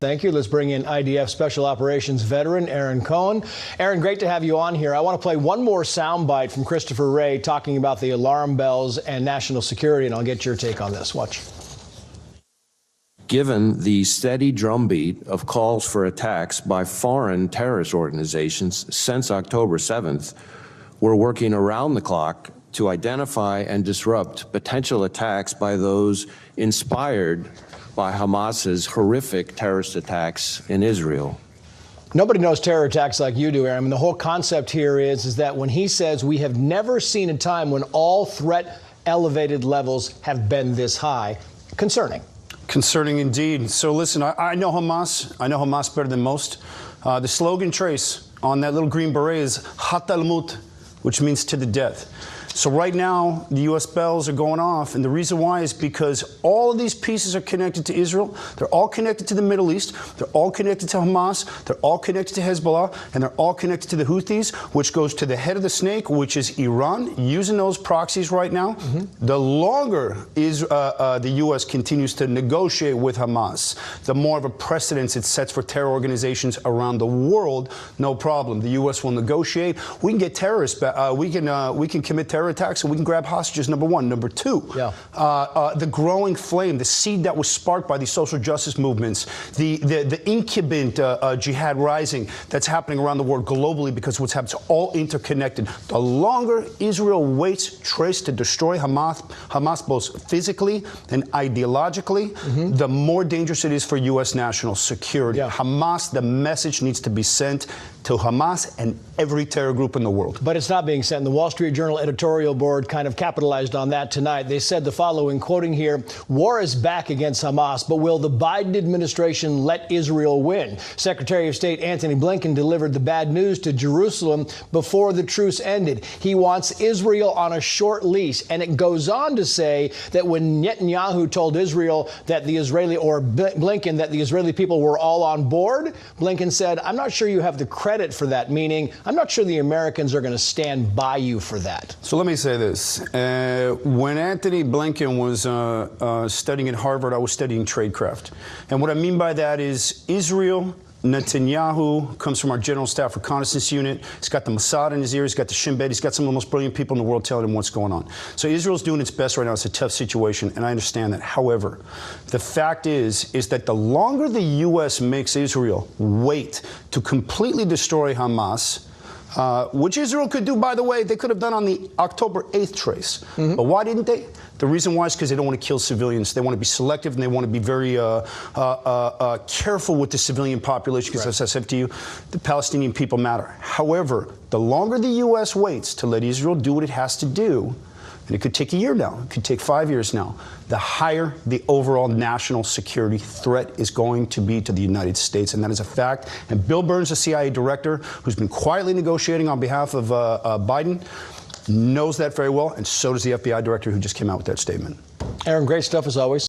Thank you. Let's bring in IDF Special Operations veteran Aaron Cohen. Aaron, great to have you on here. I want to play one more soundbite from Christopher Wray talking about the alarm bells and national security, and I'll get your take on this. Watch. Given the steady drumbeat of calls for attacks by foreign terrorist organizations since October 7th, we're working around the clock to identify and disrupt potential attacks by those inspired by Hamas's horrific terrorist attacks in Israel. Nobody knows terror attacks like you do, Aaron. I mean, the whole concept here is that when he says we have never seen a time when all threat elevated levels have been this high, concerning. Concerning indeed. So listen, I know Hamas. I know Hamas better than most. The slogan trace on that little green beret is Hat al-Mut, which means to the death. So right now, the U.S. bells are going off, and the reason why is because all of these pieces are connected to Israel. They're all connected to the Middle East. They're all connected to Hamas. They're all connected to Hezbollah, and they're all connected to the Houthis, which goes to the head of the snake, which is Iran, using those proxies right now. The longer the U.S. continues to negotiate with Hamas, the more of a precedence it sets for terror organizations around the world. No problem. The U.S. will negotiate. We can get terrorists back. We can commit terror attacks, and we can grab hostages, number one. Number two, the growing flame, the seed that was sparked by these social justice movements, the incubant jihad rising that's happening around the world globally because what's happening is all interconnected. The longer Israel waits, Trace, to destroy Hamas both physically and ideologically, the more dangerous it is for U.S. national security. Hamas, the message needs to be sent to Hamas and every terror group in the world. But it's not being sent. The Wall Street Journal editorial board kind of capitalized on that tonight. They said the following, quoting here, "War is back against Hamas, but will the Biden administration let Israel win?" Secretary of State Antony Blinken delivered the bad news to Jerusalem before the truce ended. He wants Israel on a short leash. And it goes on to say that when Netanyahu told Israel that the Israeli, or Blinken, that the Israeli people were all on board, Blinken said, "I'm not sure you have the credit for that," meaning I'm not sure the Americans are going to stand by you for that. So let me say this. When Antony Blinken was studying at Harvard, I was studying tradecraft. And what I mean by that is Israel, Netanyahu comes from our General Staff Reconnaissance Unit. He's got the Mossad in his ear. He's got the Shin Bet. He's got some of the most brilliant people in the world telling him what's going on. So Israel's doing its best right now. It's a tough situation, and I understand that. However, the fact is that the longer the U.S. makes Israel wait to completely destroy Hamas, which Israel could do, by the way, they could have done on the October 8th trace. But why didn't they? The reason why is because they don't want to kill civilians. They want to be selective, and they want to be very careful with the civilian population, because as I said to you, the Palestinian people matter. However, the longer the U.S. waits to let Israel do what it has to do, and it could take a year now, it could take 5 years now, the higher the overall national security threat is going to be to the United States, and that is a fact. And Bill Burns, the CIA director, who's been quietly negotiating on behalf of Biden, knows that very well, and so does the FBI director who just came out with that statement. Aaron, great stuff as always.